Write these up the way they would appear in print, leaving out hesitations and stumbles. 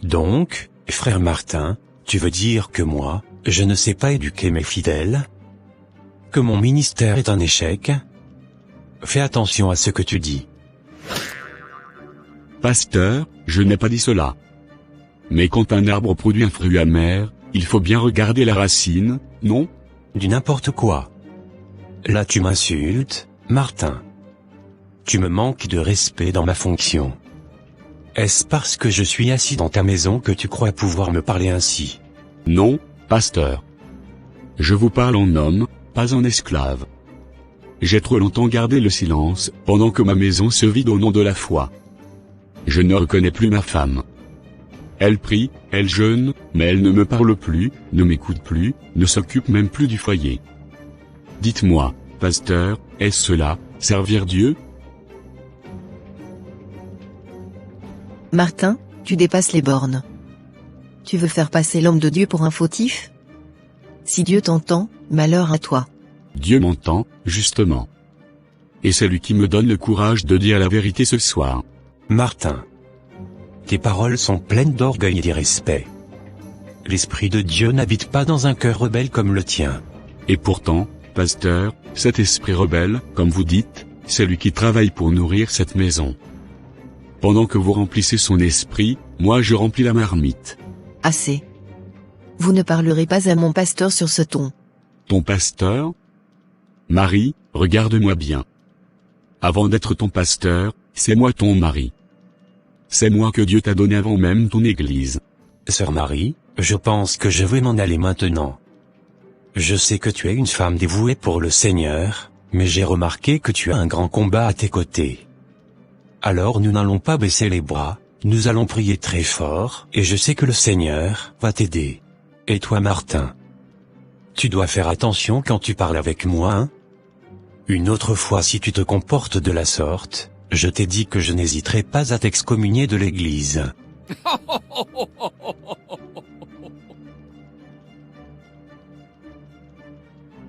Donc, frère Martin, tu veux dire que moi, je ne sais pas éduquer mes fidèles? Que mon ministère est un échec? Fais attention à ce que tu dis. Pasteur, je n'ai pas dit cela. Mais quand un arbre produit un fruit amer, il faut bien regarder la racine, non? Du n'importe quoi. Là tu m'insultes, Martin. Tu me manques de respect dans ma fonction. Est-ce parce que je suis assis dans ta maison que tu crois pouvoir me parler ainsi? Non, pasteur. Je vous parle en homme, pas en esclave. J'ai trop longtemps gardé le silence, pendant que ma maison se vide au nom de la foi. Je ne reconnais plus ma femme. Elle prie, elle jeûne, mais elle ne me parle plus, ne m'écoute plus, ne s'occupe même plus du foyer. Dites-moi, pasteur, est-ce cela, servir Dieu? Martin, tu dépasses les bornes. Tu veux faire passer l'homme de Dieu pour un fautif? Si Dieu t'entend, malheur à toi. Dieu m'entend, justement. Et c'est lui qui me donne le courage de dire la vérité ce soir. Martin. Tes paroles sont pleines d'orgueil et d'irrespect. L'Esprit de Dieu n'habite pas dans un cœur rebelle comme le tien. Et pourtant, pasteur, cet esprit rebelle, comme vous dites, c'est lui qui travaille pour nourrir cette maison. Pendant que vous remplissez son esprit, moi je remplis la marmite. Assez. Vous ne parlerez pas à mon pasteur sur ce ton. Ton pasteur? Marie, regarde-moi bien. Avant d'être ton pasteur, c'est moi ton mari. C'est moi que Dieu t'a donné avant même ton église. Sœur Marie, je pense que je vais m'en aller maintenant. Je sais que tu es une femme dévouée pour le Seigneur, mais j'ai remarqué que tu as un grand combat à tes côtés. Alors nous n'allons pas baisser les bras, nous allons prier très fort, et je sais que le Seigneur va t'aider. Et toi Martin? Tu dois faire attention quand tu parles avec moi, hein? Une autre fois si tu te comportes de la sorte, je t'ai dit que je n'hésiterai pas à t'excommunier de l'église.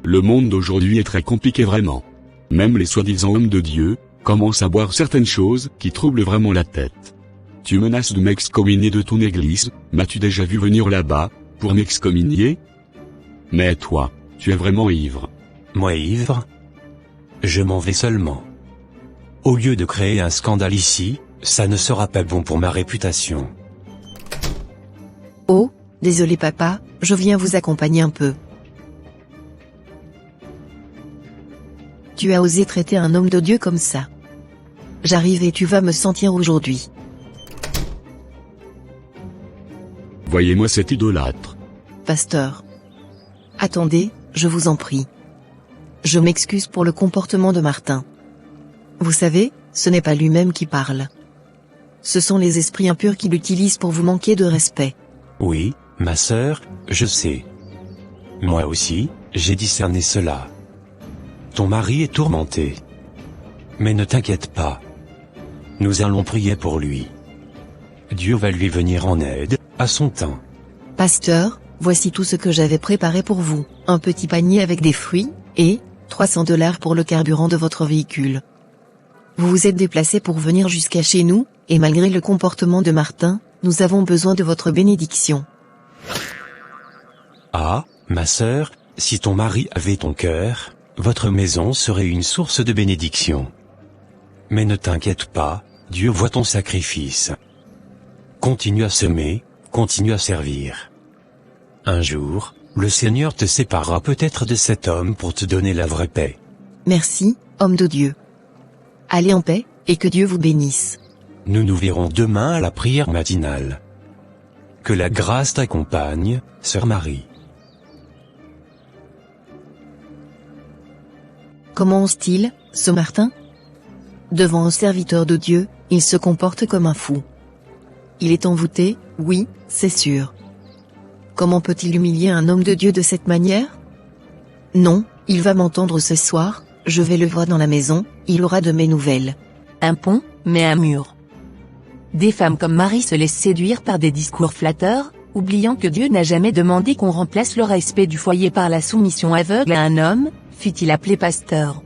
Le monde d'aujourd'hui est très compliqué vraiment. Même les soi-disant hommes de Dieu, commencent à boire certaines choses qui troublent vraiment la tête. Tu menaces de m'excommunier de ton église, m'as-tu déjà vu venir là-bas, pour m'excommunier? Mais toi, tu es vraiment ivre. Moi ivre? Je m'en vais seulement. Au lieu de créer un scandale ici, ça ne sera pas bon pour ma réputation. Oh, désolé papa, je viens vous accompagner un peu. Tu as osé traiter un homme de Dieu comme ça. J'arrive et tu vas me sentir aujourd'hui. Voyez-moi cet idolâtre. Pasteur. Attendez, je vous en prie. Je m'excuse pour le comportement de Martin. Vous savez, ce n'est pas lui-même qui parle. Ce sont les esprits impurs qui l'utilisent pour vous manquer de respect. Oui, ma sœur, je sais. Moi aussi, j'ai discerné cela. Ton mari est tourmenté. Mais ne t'inquiète pas. Nous allons prier pour lui. Dieu va lui venir en aide, à son temps. Pasteur, voici tout ce que j'avais préparé pour vous. Un petit panier avec des fruits, et $300 pour le carburant de votre véhicule. Vous vous êtes déplacé pour venir jusqu'à chez nous, et malgré le comportement de Martin, nous avons besoin de votre bénédiction. Ah, ma sœur, si ton mari avait ton cœur, votre maison serait une source de bénédiction. Mais ne t'inquiète pas, Dieu voit ton sacrifice. Continue à semer, continue à servir. Un jour, le Seigneur te séparera peut-être de cet homme pour te donner la vraie paix. Merci, homme de Dieu. Allez en paix, et que Dieu vous bénisse. Nous nous verrons demain à la prière matinale. Que la grâce t'accompagne, sœur Marie. Comment ose-t-il, ce Martin? Devant un serviteur de Dieu, il se comporte comme un fou. Il est envoûté, oui, c'est sûr. Comment peut-il humilier un homme de Dieu de cette manière? Non, il va m'entendre ce soir, je vais le voir dans la maison, il aura de mes nouvelles. Un pont, mais un mur. Des femmes comme Marie se laissent séduire par des discours flatteurs, oubliant que Dieu n'a jamais demandé qu'on remplace le respect du foyer par la soumission aveugle à un homme, fut-il appelé pasteur.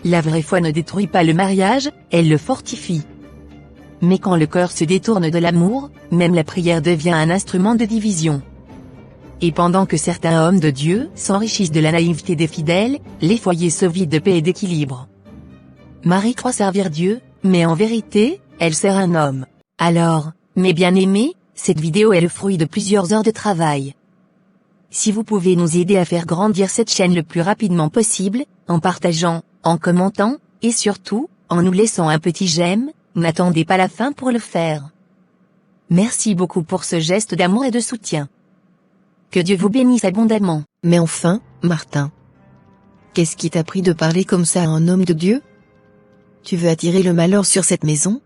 La vraie foi ne détruit pas le mariage, elle le fortifie. Mais quand le cœur se détourne de l'amour, même la prière devient un instrument de division. Et pendant que certains hommes de Dieu s'enrichissent de la naïveté des fidèles, les foyers se vident de paix et d'équilibre. Marie croit servir Dieu, mais en vérité, elle sert un homme. Alors, mes bien-aimés, cette vidéo est le fruit de plusieurs heures de travail. Si vous pouvez nous aider à faire grandir cette chaîne le plus rapidement possible, en partageant, en commentant, et surtout, en nous laissant un petit j'aime, n'attendez pas la fin pour le faire. Merci beaucoup pour ce geste d'amour et de soutien. Que Dieu vous bénisse abondamment. Mais enfin, Martin. Qu'est-ce qui t'a pris de parler comme ça à un homme de Dieu? Tu veux attirer le malheur sur cette maison?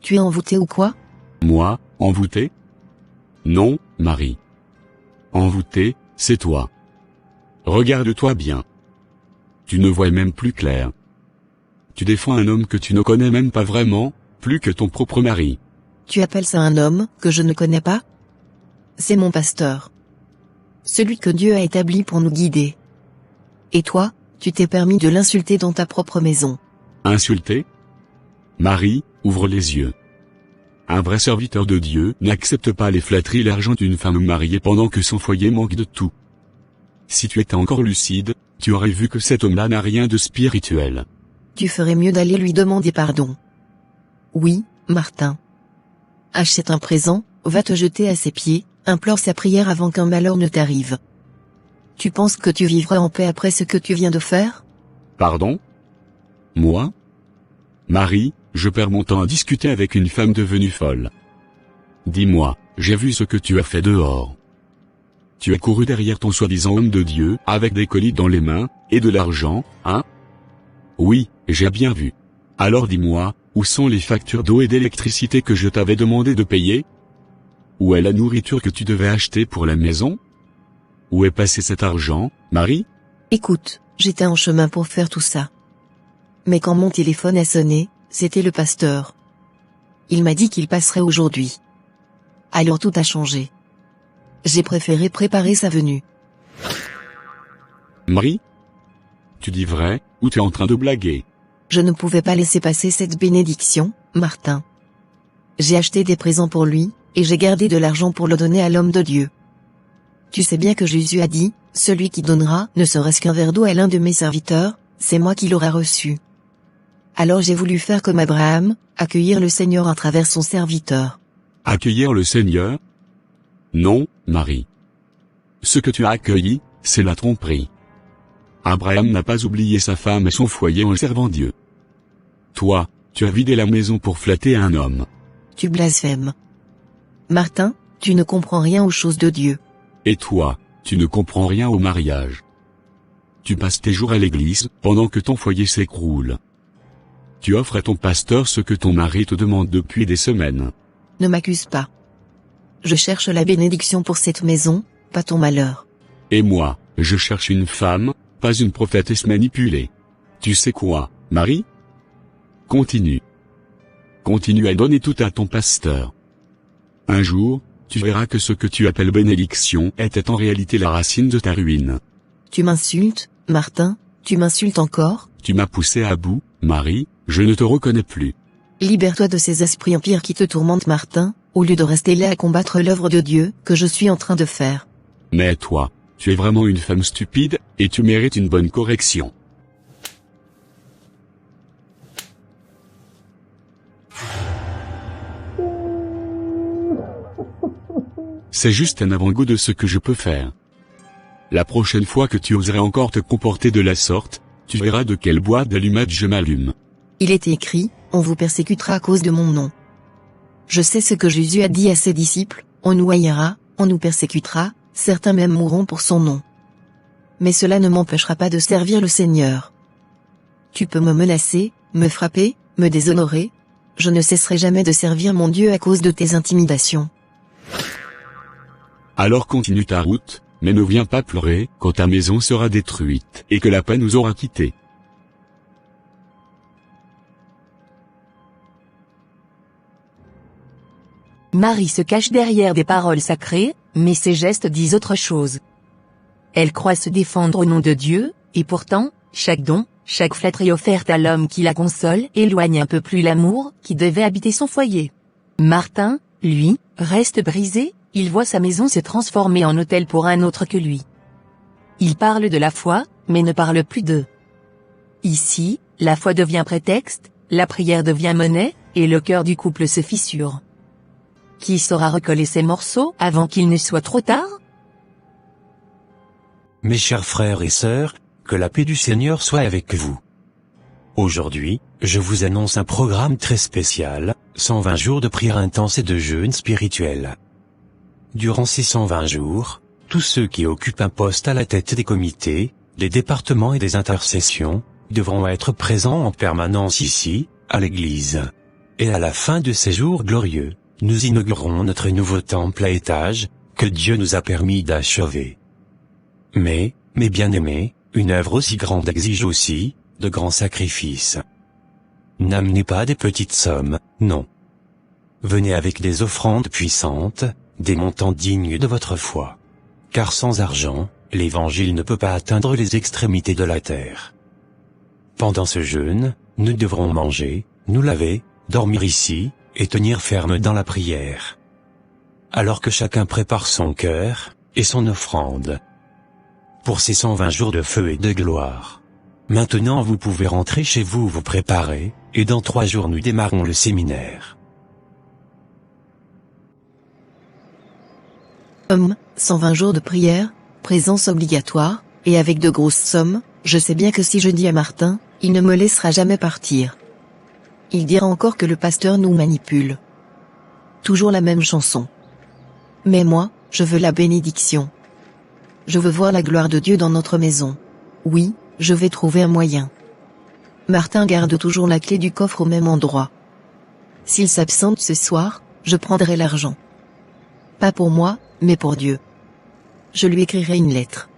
Tu es envoûté ou quoi? Moi, envoûté? Non, Marie. Envoûté, c'est toi. Regarde-toi bien. Tu ne vois même plus clair. Tu défends un homme que tu ne connais même pas vraiment, plus que ton propre mari. Tu appelles ça un homme que je ne connais pas? C'est mon pasteur. Celui que Dieu a établi pour nous guider. Et toi, tu t'es permis de l'insulter dans ta propre maison. Insulté? Marie, ouvre les yeux. Un vrai serviteur de Dieu n'accepte pas les flatteries et l'argent d'une femme mariée pendant que son foyer manque de tout. Si tu étais encore lucide, tu aurais vu que cet homme-là n'a rien de spirituel. Tu ferais mieux d'aller lui demander pardon. Oui, Martin. Achète un présent, va te jeter à ses pieds, implore sa prière avant qu'un malheur ne t'arrive. Tu penses que tu vivras en paix après ce que tu viens de faire? Pardon? Moi? Marie, je perds mon temps à discuter avec une femme devenue folle. Dis-moi, j'ai vu ce que tu as fait dehors. Tu as couru derrière ton soi-disant homme de Dieu, avec des colis dans les mains, et de l'argent, hein? Oui, j'ai bien vu. Alors dis-moi, où sont les factures d'eau et d'électricité que je t'avais demandé de payer? Où est la nourriture que tu devais acheter pour la maison? Où est passé cet argent, Marie? Écoute, j'étais en chemin pour faire tout ça. Mais quand mon téléphone a sonné, c'était le pasteur. Il m'a dit qu'il passerait aujourd'hui. Alors tout a changé. J'ai préféré préparer sa venue. Marie? Tu dis vrai, ou tu es en train de blaguer? Je ne pouvais pas laisser passer cette bénédiction, Martin. J'ai acheté des présents pour lui, et j'ai gardé de l'argent pour le donner à l'homme de Dieu. Tu sais bien que Jésus a dit, celui qui donnera ne serait-ce qu'un verre d'eau à l'un de mes serviteurs, c'est moi qui l'aurai reçu. Alors j'ai voulu faire comme Abraham, accueillir le Seigneur à travers son serviteur. Accueillir le Seigneur? Non, Marie. Ce que tu as accueilli, c'est la tromperie. Abraham n'a pas oublié sa femme et son foyer en servant Dieu. Toi, tu as vidé la maison pour flatter un homme. Tu blasphèmes. Martin, tu ne comprends rien aux choses de Dieu. Et toi, tu ne comprends rien au mariage. Tu passes tes jours à l'église, pendant que ton foyer s'écroule. Tu offres à ton pasteur ce que ton mari te demande depuis des semaines. Ne m'accuse pas. Je cherche la bénédiction pour cette maison, pas ton malheur. Et moi, je cherche une femme, pas une prophétesse manipulée. Tu sais quoi, Marie? Continue. Continue à donner tout à ton pasteur. Un jour, tu verras que ce que tu appelles bénédiction était en réalité la racine de ta ruine. Tu m'insultes, Martin, tu m'insultes encore? Tu m'as poussé à bout, Marie, je ne te reconnais plus. Libère-toi de ces esprits empires qui te tourmentent, Martin, au lieu de rester là à combattre l'œuvre de Dieu que je suis en train de faire. Mais toi, tu es vraiment une femme stupide, et tu mérites une bonne correction. C'est juste un avant-goût de ce que je peux faire. La prochaine fois que tu oserais encore te comporter de la sorte, tu verras de quelle boîte d'allumage je m'allume. Il est écrit, on vous persécutera à cause de mon nom. Je sais ce que Jésus a dit à ses disciples, on nous haïra, on nous persécutera, certains même mourront pour son nom. Mais cela ne m'empêchera pas de servir le Seigneur. Tu peux me menacer, me frapper, me déshonorer. Je ne cesserai jamais de servir mon Dieu à cause de tes intimidations. Alors continue ta route, mais ne viens pas pleurer quand ta maison sera détruite et que la paix nous aura quittés. Marie se cache derrière des paroles sacrées, mais ses gestes disent autre chose. Elle croit se défendre au nom de Dieu, et pourtant, chaque don, chaque flatterie offerte à l'homme qui la console éloigne un peu plus l'amour qui devait habiter son foyer. Martin, lui, reste brisé, il voit sa maison se transformer en hôtel pour un autre que lui. Il parle de la foi, mais ne parle plus d'eux. Ici, la foi devient prétexte, la prière devient monnaie, et le cœur du couple se fissure. Qui saura recoller ces morceaux avant qu'il ne soit trop tard? Mes chers frères et sœurs, que la paix du Seigneur soit avec vous. Aujourd'hui, je vous annonce un programme très spécial, 120 jours de prière intense et de jeûne spirituel. Durant ces 120 jours, tous ceux qui occupent un poste à la tête des comités, des départements et des intercessions, devront être présents en permanence ici, à l'église. Et à la fin de ces jours glorieux, nous inaugurerons notre nouveau temple à étages, que Dieu nous a permis d'achever. Mais, mes bien-aimés, une œuvre aussi grande exige aussi, de grands sacrifices. N'amenez pas des petites sommes, non. Venez avec des offrandes puissantes, des montants dignes de votre foi. Car sans argent, l'Évangile ne peut pas atteindre les extrémités de la terre. Pendant ce jeûne, nous devrons manger, nous laver, dormir ici, et tenir ferme dans la prière. Alors que chacun prépare son cœur, et son offrande. Pour ces 120 jours de feu et de gloire. Maintenant vous pouvez rentrer chez vous vous préparer, et dans 3 jours nous démarrons le séminaire. 120 jours de prière, présence obligatoire, et avec de grosses sommes, je sais bien que si je dis à Martin, il ne me laissera jamais partir. Il dira encore que le pasteur nous manipule. Toujours la même chanson. Mais moi, je veux la bénédiction. Je veux voir la gloire de Dieu dans notre maison. Oui, je vais trouver un moyen. Martin garde toujours la clé du coffre au même endroit. S'il s'absente ce soir, je prendrai l'argent. Pas pour moi, mais pour Dieu. Je lui écrirai une lettre.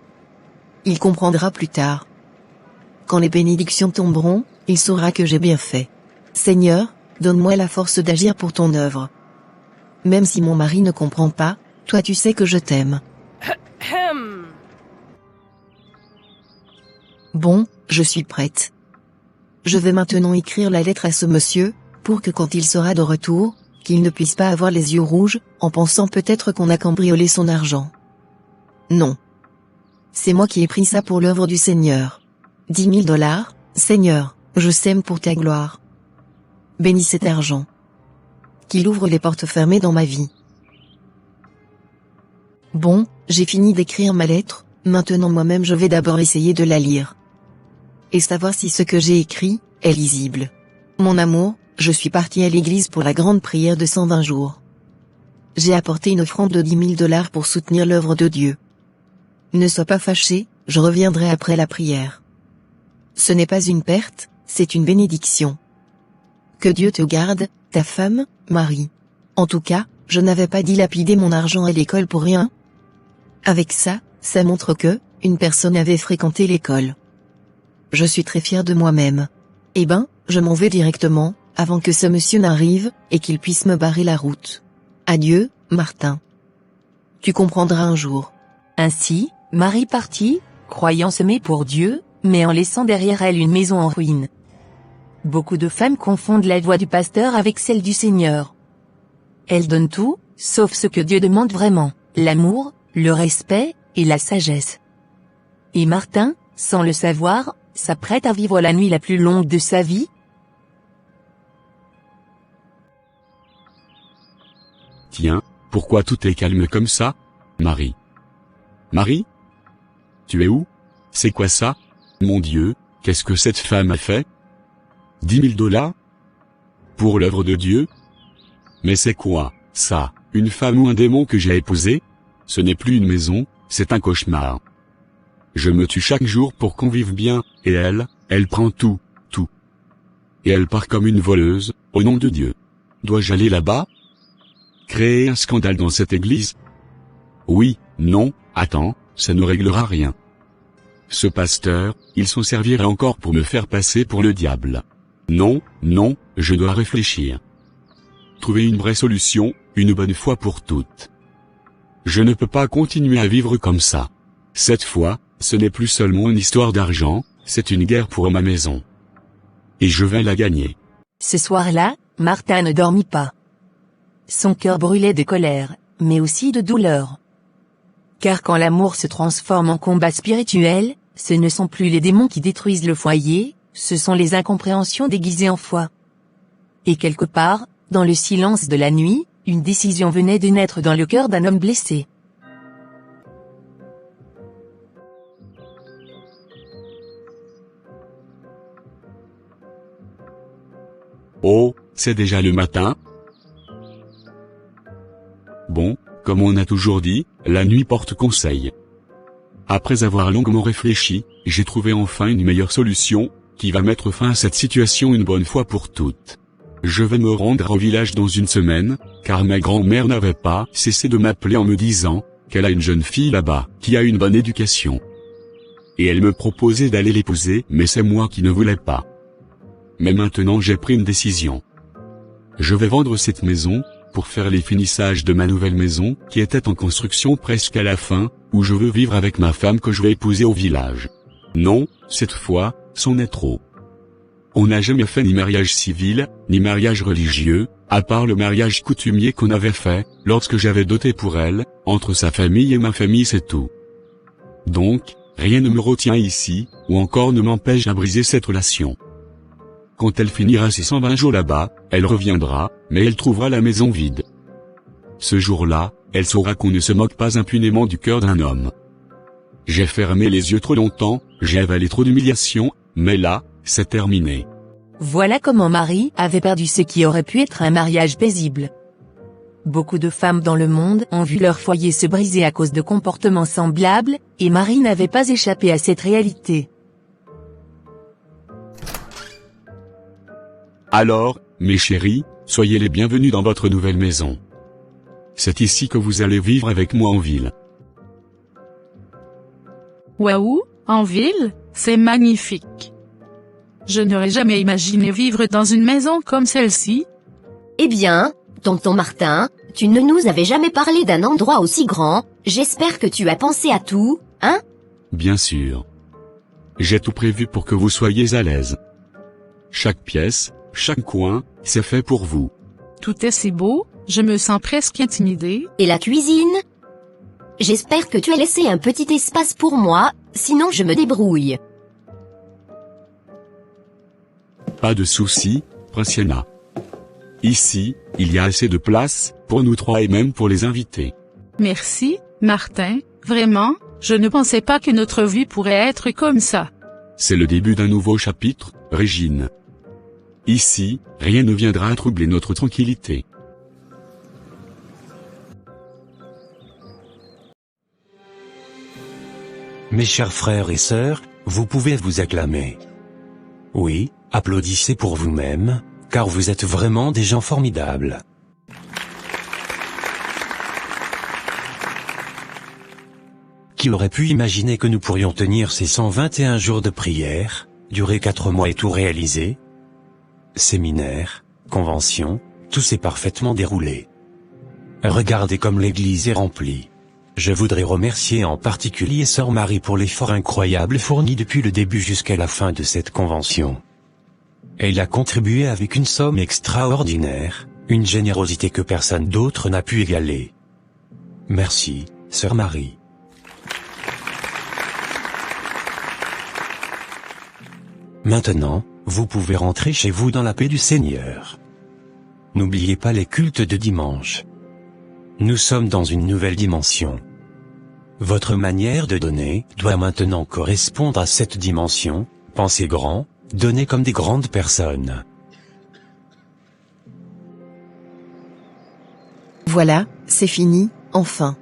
Il comprendra plus tard. Quand les bénédictions tomberont, il saura que j'ai bien fait. Seigneur, donne-moi la force d'agir pour ton œuvre. Même si mon mari ne comprend pas, toi tu sais que je t'aime. Bon, je suis prête. Je vais maintenant écrire la lettre à ce monsieur, pour que quand il sera de retour, qu'il ne puisse pas avoir les yeux rouges, en pensant peut-être qu'on a cambriolé son argent. Non. C'est moi qui ai pris ça pour l'œuvre du Seigneur. 10 000 $, Seigneur, je sème pour ta gloire. Bénis cet argent. Qu'il ouvre les portes fermées dans ma vie. Bon, j'ai fini d'écrire ma lettre, maintenant moi-même je vais d'abord essayer de la lire. Et savoir si ce que j'ai écrit, est lisible. Mon amour, je suis parti à l'église pour la grande prière de 120 jours. J'ai apporté une offrande de 10 000 $ pour soutenir l'œuvre de Dieu. Ne sois pas fâché, je reviendrai après la prière. Ce n'est pas une perte, c'est une bénédiction. Que Dieu te garde, ta femme, Marie. En tout cas, je n'avais pas dilapidé mon argent à l'école pour rien. Avec ça, ça montre que, une personne avait fréquenté l'école. Je suis très fière de moi-même. Eh ben, je m'en vais directement, avant que ce monsieur n'arrive, et qu'il puisse me barrer la route. Adieu, Martin. Tu comprendras un jour. Ainsi, Marie partit, croyant s'aimer pour Dieu, mais en laissant derrière elle une maison en ruine. Beaucoup de femmes confondent la voix du pasteur avec celle du Seigneur. Elles donnent tout, sauf ce que Dieu demande vraiment, l'amour, le respect, et la sagesse. Et Martin, sans le savoir, s'apprête à vivre la nuit la plus longue de sa vie. Tiens, pourquoi tout est calme comme ça, Marie? Marie? Tu es où? C'est quoi ça? Mon Dieu, qu'est-ce que cette femme a fait? 10 000 $? Pour l'œuvre de Dieu? Mais c'est quoi, ça, une femme ou un démon que j'ai épousé? Ce n'est plus une maison, c'est un cauchemar. Je me tue chaque jour pour qu'on vive bien, et elle prend tout, tout. Et elle part comme une voleuse, au nom de Dieu. Dois-je aller là-bas? Créer un scandale dans cette église? Oui, non, attends, ça ne réglera rien. Ce pasteur, il s'en servirait encore pour me faire passer pour le diable. Non, non, je dois réfléchir. Trouver une vraie solution, une bonne fois pour toutes. Je ne peux pas continuer à vivre comme ça. Cette fois, ce n'est plus seulement une histoire d'argent, c'est une guerre pour ma maison. Et je vais la gagner. Ce soir-là, Martin ne dormit pas. Son cœur brûlait de colère, mais aussi de douleur. Car quand l'amour se transforme en combat spirituel, ce ne sont plus les démons qui détruisent le foyer, ce sont les incompréhensions déguisées en foi. Et quelque part, dans le silence de la nuit, une décision venait de naître dans le cœur d'un homme blessé. Oh, c'est déjà le matin? Bon, comme on a toujours dit, la nuit porte conseil. Après avoir longuement réfléchi, j'ai trouvé enfin une meilleure solution, qui va mettre fin à cette situation une bonne fois pour toutes. Je vais me rendre au village dans une semaine, car ma grand-mère n'avait pas cessé de m'appeler en me disant qu'elle a une jeune fille là-bas, qui a une bonne éducation. Et elle me proposait d'aller l'épouser, mais c'est moi qui ne voulais pas. Mais maintenant j'ai pris une décision. Je vais vendre cette maison, pour faire les finissages de ma nouvelle maison, qui était en construction presque à la fin, où je veux vivre avec ma femme que je vais épouser au village. Non, cette fois, c'en est trop. On n'a jamais fait ni mariage civil, ni mariage religieux, à part le mariage coutumier qu'on avait fait, lorsque j'avais doté pour elle, entre sa famille et ma famille c'est tout. Donc, rien ne me retient ici, ou encore ne m'empêche à briser cette relation. Quand elle finira ses 120 jours là-bas, elle reviendra, mais elle trouvera la maison vide. Ce jour-là, elle saura qu'on ne se moque pas impunément du cœur d'un homme. J'ai fermé les yeux trop longtemps, j'ai avalé trop d'humiliation, mais là, c'est terminé. Voilà comment Marie avait perdu ce qui aurait pu être un mariage paisible. Beaucoup de femmes dans le monde ont vu leur foyer se briser à cause de comportements semblables, et Marie n'avait pas échappé à cette réalité. Alors, mes chéris, soyez les bienvenus dans votre nouvelle maison. C'est ici que vous allez vivre avec moi en ville. Waouh, en ville, c'est magnifique. Je n'aurais jamais imaginé vivre dans une maison comme celle-ci. Eh bien, tonton Martin, tu ne nous avais jamais parlé d'un endroit aussi grand, j'espère que tu as pensé à tout, hein? Bien sûr. J'ai tout prévu pour que vous soyez à l'aise. Chaque pièce, chaque coin, c'est fait pour vous. Tout est si beau, je me sens presque intimidée. Et la cuisine? J'espère que tu as laissé un petit espace pour moi, sinon je me débrouille. Pas de souci, Princena. Ici, il y a assez de place, pour nous trois et même pour les invités. Merci, Martin, vraiment, je ne pensais pas que notre vie pourrait être comme ça. C'est le début d'un nouveau chapitre, Régine. Ici, rien ne viendra troubler notre tranquillité. Mes chers frères et sœurs, vous pouvez vous acclamer. Oui, applaudissez pour vous-même, car vous êtes vraiment des gens formidables. Qui aurait pu imaginer que nous pourrions tenir ces 121 jours de prière, durer 4 mois et tout réaliser? Séminaire, convention, tout s'est parfaitement déroulé. Regardez comme l'église est remplie. Je voudrais remercier en particulier Sœur Marie pour l'effort incroyable fourni depuis le début jusqu'à la fin de cette convention. Elle a contribué avec une somme extraordinaire, une générosité que personne d'autre n'a pu égaler. Merci, Sœur Marie. Maintenant, vous pouvez rentrer chez vous dans la paix du Seigneur. N'oubliez pas les cultes de dimanche. Nous sommes dans une nouvelle dimension. Votre manière de donner doit maintenant correspondre à cette dimension. Pensez grand, donnez comme des grandes personnes. Voilà, c'est fini, enfin.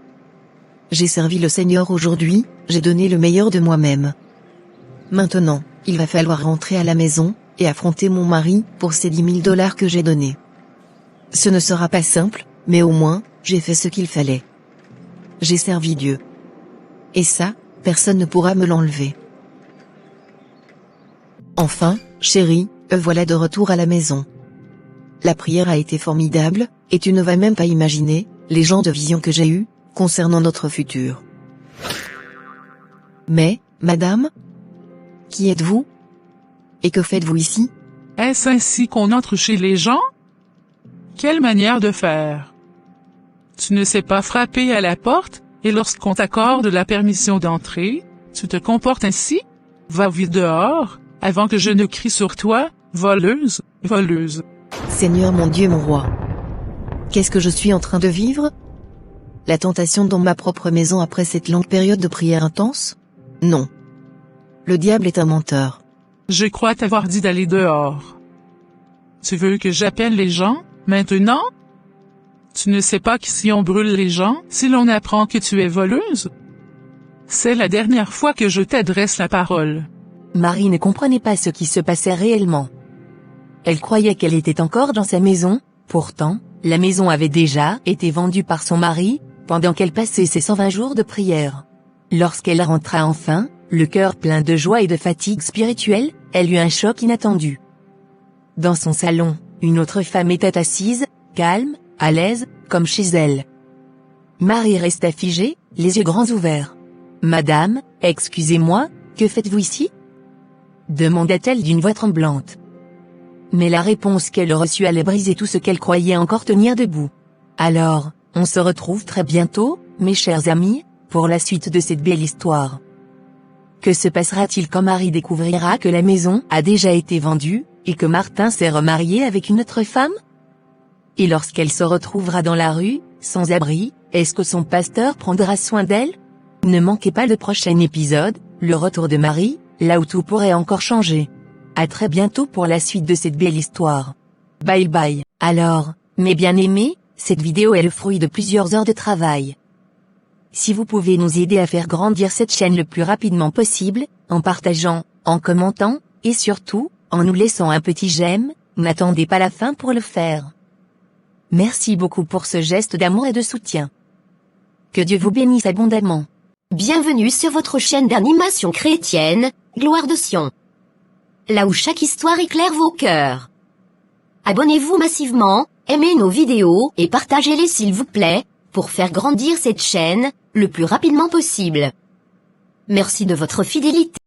J'ai servi le Seigneur aujourd'hui, j'ai donné le meilleur de moi-même. Maintenant, il va falloir rentrer à la maison, et affronter mon mari, pour ces $10 000 que j'ai donnés. Ce ne sera pas simple, mais au moins, j'ai fait ce qu'il fallait. J'ai servi Dieu. Et ça, personne ne pourra me l'enlever. Enfin, chérie, voilà de retour à la maison. La prière a été formidable, et tu ne vas même pas imaginer, les genres de visions que j'ai eues, concernant notre futur. Mais, madame, Qui êtes-vous? Et que faites-vous ici? Est-ce ainsi qu'on entre chez les gens? Quelle manière de faire? Tu ne sais pas frapper à la porte, et lorsqu'on t'accorde la permission d'entrer, tu te comportes ainsi? Va vite dehors, avant que je ne crie sur toi, voleuse, voleuse. Seigneur mon Dieu mon roi. Qu'est-ce que je suis en train de vivre? La tentation dans ma propre maison après cette longue période de prière intense? Non. Le diable est un menteur. Je crois t'avoir dit d'aller dehors. Tu veux que j'appelle les gens, maintenant? Tu ne sais pas qu'ici on brûle les gens, si l'on apprend que tu es voleuse? C'est la dernière fois que je t'adresse la parole. Marie ne comprenait pas ce qui se passait réellement. Elle croyait qu'elle était encore dans sa maison, pourtant, la maison avait déjà été vendue par son mari, pendant qu'elle passait ses 120 jours de prière. Lorsqu'elle rentra enfin, le cœur plein de joie et de fatigue spirituelle, elle eut un choc inattendu. Dans son salon, une autre femme était assise, calme, à l'aise, comme chez elle. Marie resta figée, les yeux grands ouverts. « Madame, excusez-moi, que faites-vous ici ?» demanda-t-elle d'une voix tremblante. Mais la réponse qu'elle reçut allait briser tout ce qu'elle croyait encore tenir debout. « Alors, on se retrouve très bientôt, mes chers amis, pour la suite de cette belle histoire. » Que se passera-t-il quand Marie découvrira que la maison a déjà été vendue, et que Martin s'est remarié avec une autre femme? Et lorsqu'elle se retrouvera dans la rue, sans abri, est-ce que son pasteur prendra soin d'elle? Ne manquez pas le prochain épisode, le retour de Marie, là où tout pourrait encore changer. À très bientôt pour la suite de cette belle histoire. Bye bye. Alors, mes bien-aimés, cette vidéo est le fruit de plusieurs heures de travail. Si vous pouvez nous aider à faire grandir cette chaîne le plus rapidement possible, en partageant, en commentant, et surtout, en nous laissant un petit j'aime, n'attendez pas la fin pour le faire. Merci beaucoup pour ce geste d'amour et de soutien. Que Dieu vous bénisse abondamment. Bienvenue sur votre chaîne d'animation chrétienne, Gloire de Sion. Là où chaque histoire éclaire vos cœurs. Abonnez-vous massivement, aimez nos vidéos et partagez-les s'il vous plaît, pour faire grandir cette chaîne, le plus rapidement possible. Merci de votre fidélité.